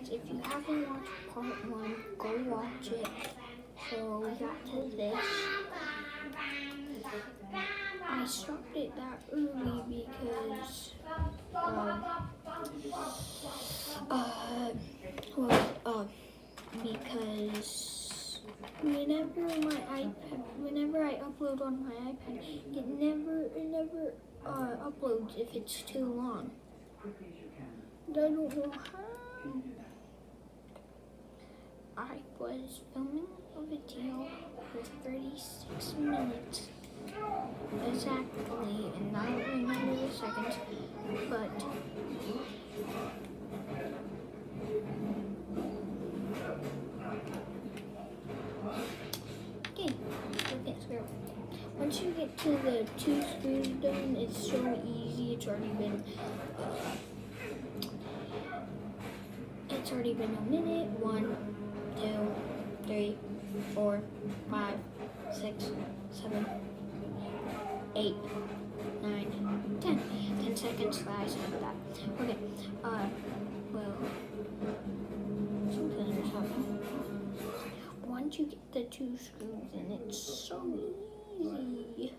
guys, if you haven't watched part 1, go watch it. So we got to this. I started that early because because whenever I upload on my iPad, it never uploads if it's too long. I don't know how. I was filming a video for 36 minutes exactly, and I don't remember the seconds, but okay, once you get to the 2 screws done, it's so easy. It's already been a minute. 1, 2, 3, 4, 5, 6, 7, 8, 9, 10. 10 seconds that I said that. Okay, well, something's happening. Once you get the 2 screws in, it's so easy.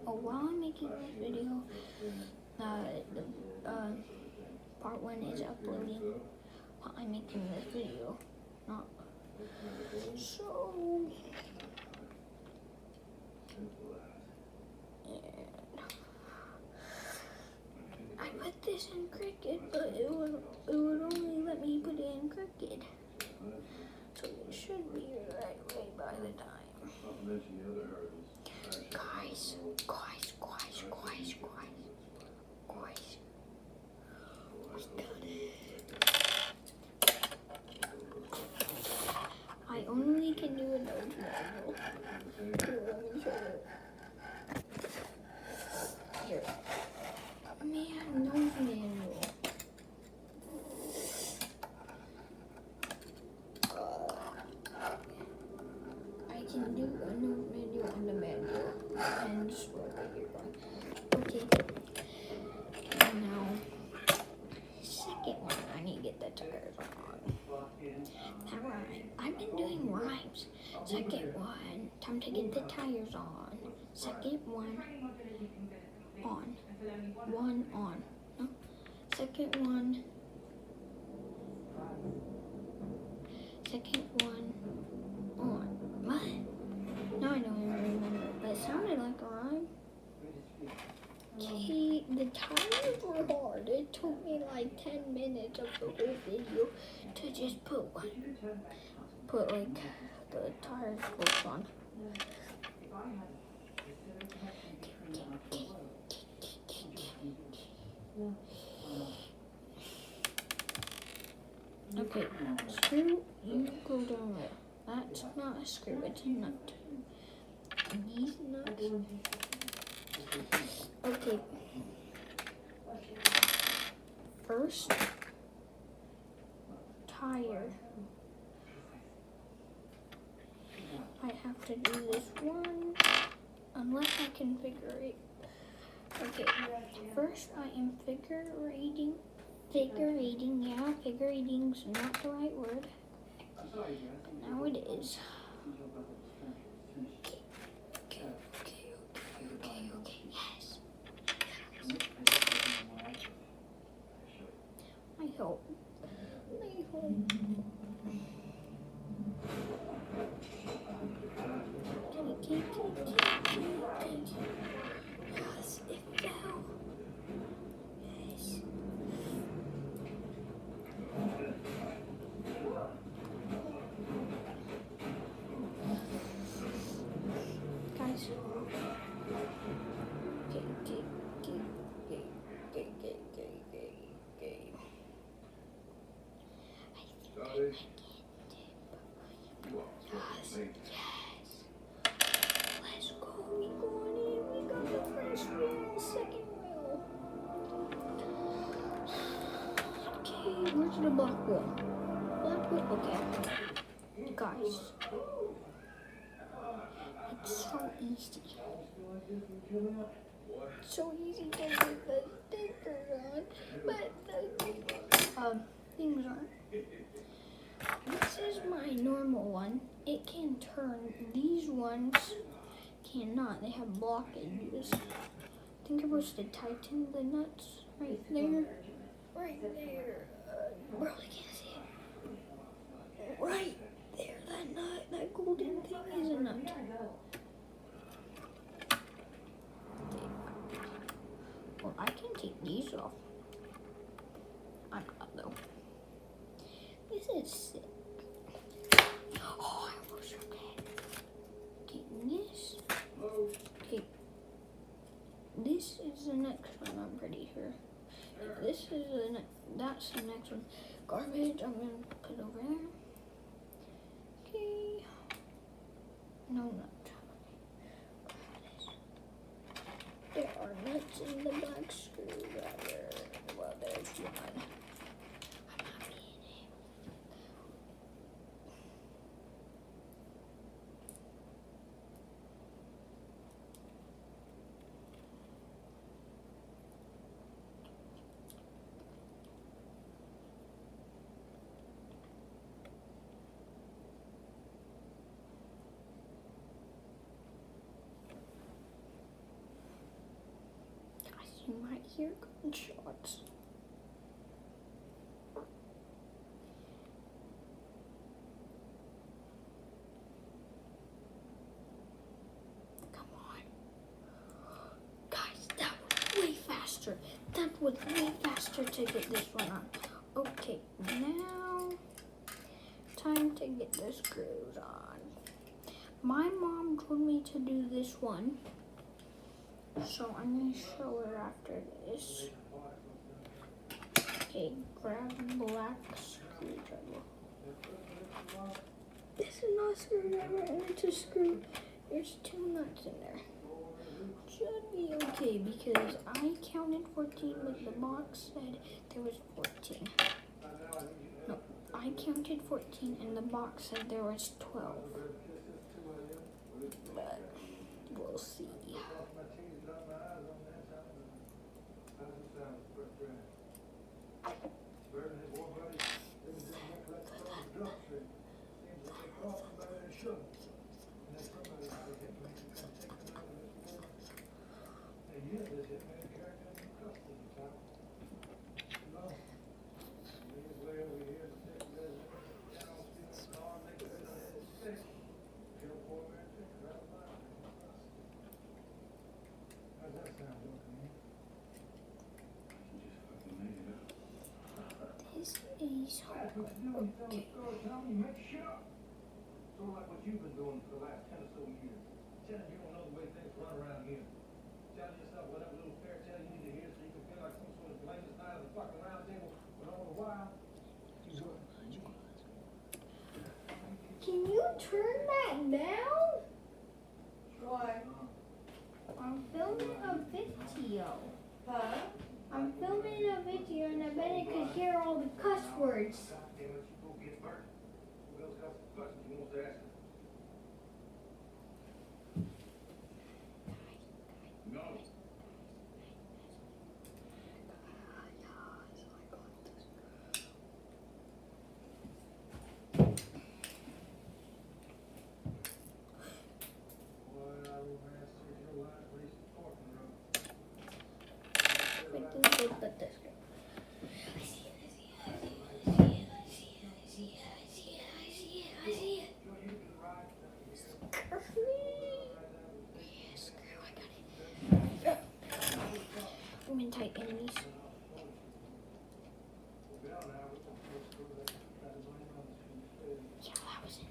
Oh, while I'm making this video, part 1 is uploading while I'm making this video. Not so. I put this in Cricut, but it would only let me put it in Cricut. So it should be right way by the time. Guys. I only can do a nose manual. Here. Man, nose manual. I can do a nose manual and a manual. And just work at your one. Okay. And now, second one, I need to get the tires on. That rhyme. I've been doing rhymes. Second one, time to get the tires on. Second one, on. One on. No. Second one. Second one, on. What? No, I don't even remember. But it sounded like a rhyme. Okay, the tires were hard. It took me like 10 minutes of the whole video to just put like the tires bolts on. Okay, screw, you go down there. That's not a screw, it's a nut. And these nuts. Okay. First tire. I have to do this one, unless I can figure it. Okay, first I am figurating. Yeah, figurating's not the right word. But now it is. Okay, yes. I hope. Yes, it fell. Yes. Guys. Yes. Let's go. We going in. We got the first wheel, second wheel. Okay, where's the black wheel? Black wheel. Okay. Guys. It's so easy. So easy to get the stickers on, but the screws on. This is my normal one. It can turn. These ones cannot. They have blockages. I think I'm supposed to tighten the nuts right there. Right there. Barely can't see it. Right there. That nut, that golden thing is a nut. Well, I can take these off. I'm not though. This is sick. Oh, I almost dropped it. Okay, this. Okay. This is the next one, I'm pretty sure. This is the next. That's the next one. Garbage, I'm gonna put over there. Okay. No nut. There are nuts in the black screwdriver. Well, there's one. I'm not being able. You might hear gunshots. Come on. Guys, that was way faster. That was way faster to get this one on. Okay, now time to get the screws on. My mom told me to do this one. So I'm going to show her after this. Okay, grab black screwdriver. This is not a screwdriver, and it's a screw. There's 2 nuts in there. Should be okay because I counted 14, but the box said there was 14. No, I counted 14 and the box said there was 12. But we'll see. This is okay. Sort of like what you've been doing for the last 10 or so years. Telling you don't know the way things run around here. Telling yourself whatever little fairy tale you need to hear so you can feel like some sort of blameless knight of the fucking round table, but all the while. Can you turn that down? Why? I'm filming a video. Huh? I'm filming a video and I bet I could hear all the cuss words. I'm in tight enemies. Yeah, that was in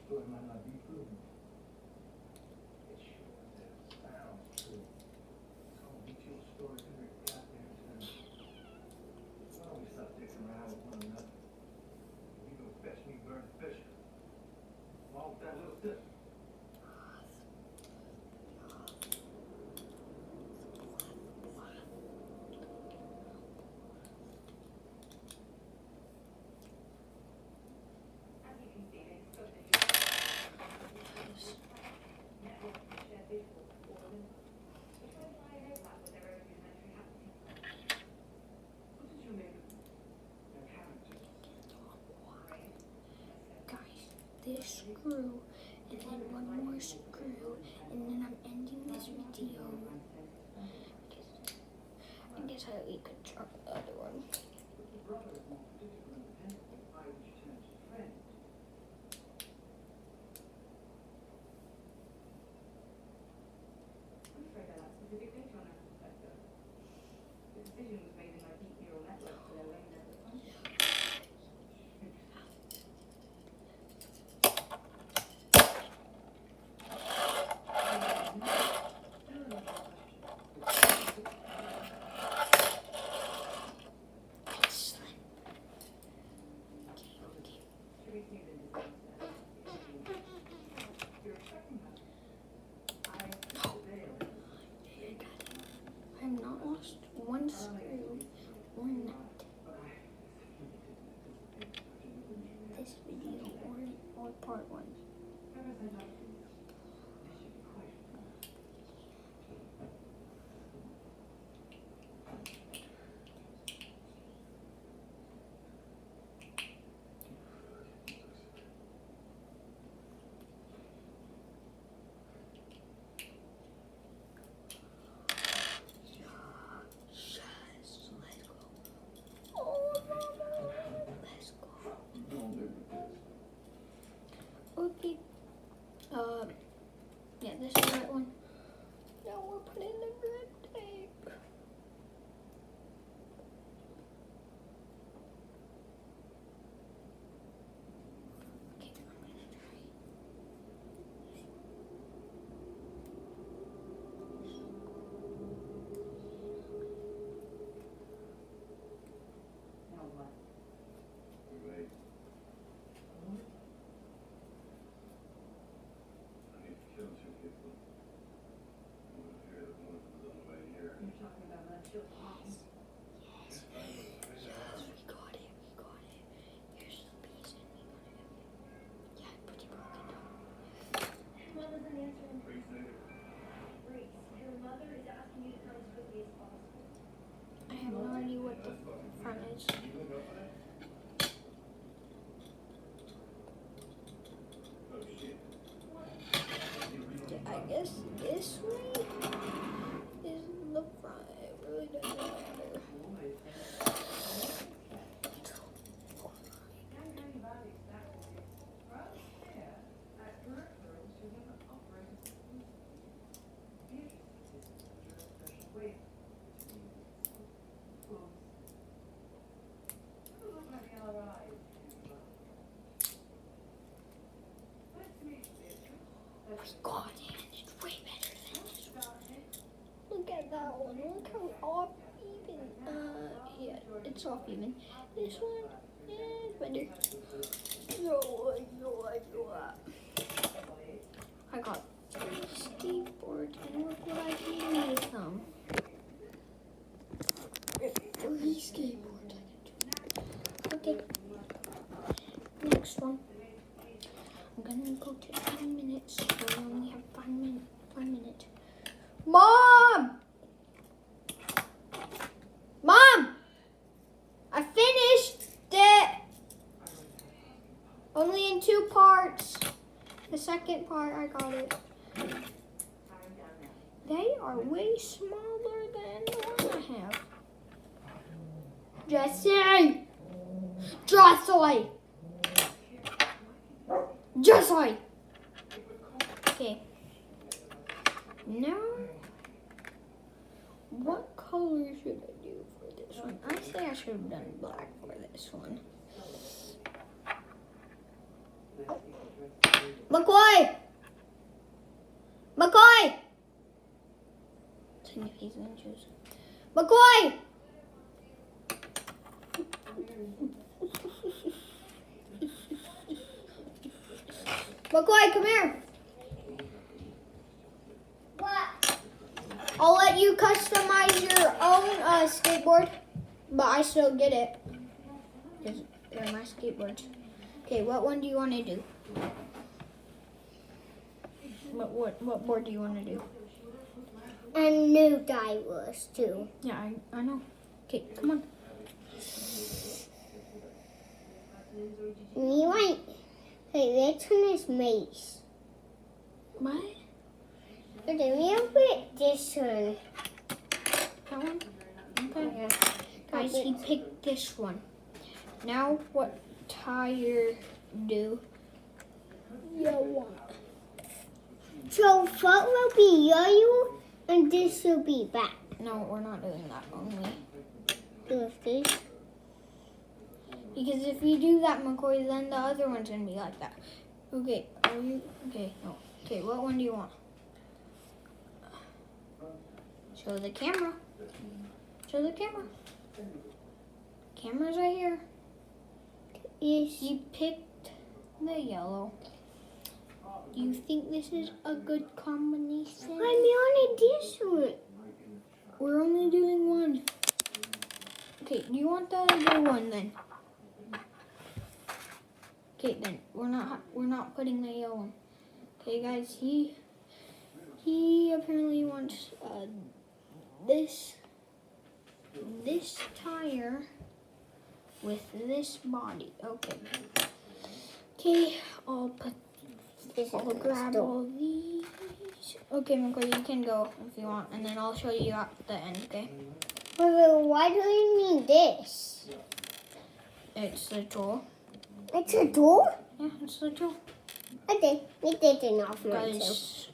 Story might not be proven. It sure sounds true. It's gonna beat your story every goddamn time. Why don't we stop dicking around with one another? You go fetch me Bird Fisher. Along with that little sister. This screw, and then one more screw, and then I'm ending this video. I guess we could drop the other one. I have not lost one screw or nut this video or part one. Okay. Yeah, this is the right one. Now we're putting the grip tape. Okay, I'm gonna try. I have no idea what the front is. I guess this way is the front. It really doesn't matter. God, it's way better than this one. Look at that one. Look how off even. Yeah, it's off even. This one is better. I got 3 skateboards, and look what I can do with them. 3 skateboards I can do. Okay. Next one. I'm gonna go to 10 minutes. We only have 5 minutes. Mom! Mom! I finished it! Only in 2 parts. The second part, I got it. They are way smaller than the one I have. Jesse! Jesse! Jesse! Okay. Now, what color should I do for this one? I say I should have done black for this one. McCoy! McCoy! See if he's gonna choose. McCoy! McCoy, come here. What? I'll let you customize your own skateboard, but I still get it because they're my skateboards. Okay, what one do you want to do? What board do you want to do? And new divers too. Yeah, I know. Okay, come on. You want? Hey, which one is Mace? What? Okay, we'll pick this one. That one? Okay. Yeah. Guys, he picked this one. Now, what tire do you want? So front will be yellow and this will be black. No, we're not doing that only. Do this. Because if you do that, McCoy, then the other one's gonna be like that. Okay, are you? Okay, no. Okay, what one do you want? Show the camera. Show the camera. Camera's right here. Yes. You picked the yellow. Do you think this is a good combination? I'm only this one. We're only doing one. Okay, do you want the other one then? Okay, then we're not putting the yellow one. Okay, guys, he apparently wants this tire with this body. Okay. Okay, I'll grab all these. Okay, McCoy, you can go if you want, and then I'll show you at the end. Okay. Well, why do you need this? It's the tool. It's a door? Yeah, it's the tool. Okay, we did enough. Guys,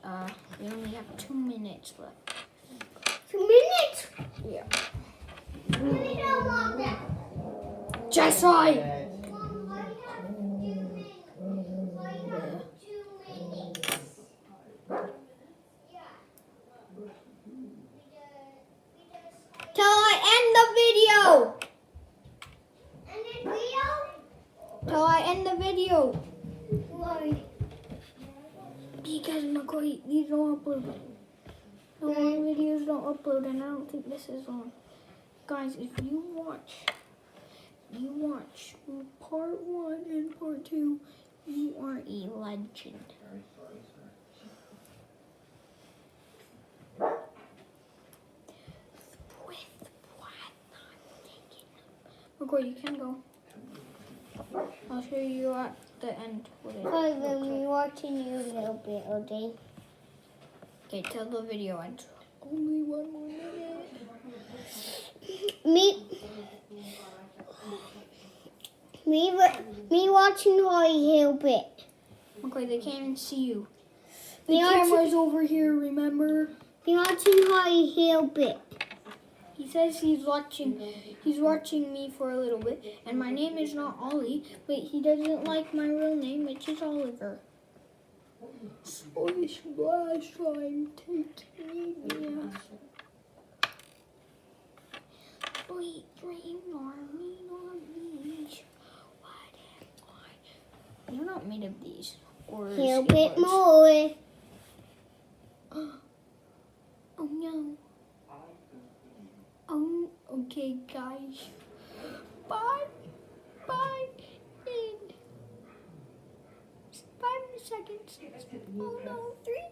we only have 2 minutes left. 2 minutes? Yeah. We don't want that. Jesse! Mom, why you have 2 minutes? Why you have 2 minutes? Yeah. Till I end the video! And then Leo? Till I end the video. Why? Because McCoy, these don't upload. No, my videos don't upload, and I don't think this is on. Guys, if you watch part 1 and part 2, you are a legend. McCoy, you can go. I'll show you at the end what it Because looks when like. we watching you a little bit, okay? Okay, till the video ends. Only 1 more minute. Me watching for a little bit. Okay, they can't even see you. The Me watching, camera's over here, remember? me watching for a little bit. He says he's watching me for a little bit, and my name is not Ollie, but he doesn't like my real name, which is Oliver. So this last time, take me, yeah. Sweet dream, army on these. What am I? You're not made of these. Or A little bit skateboards. more. Oh no. Oh, okay, guys. Bye. Bye. In 5 seconds. Oh no, 3.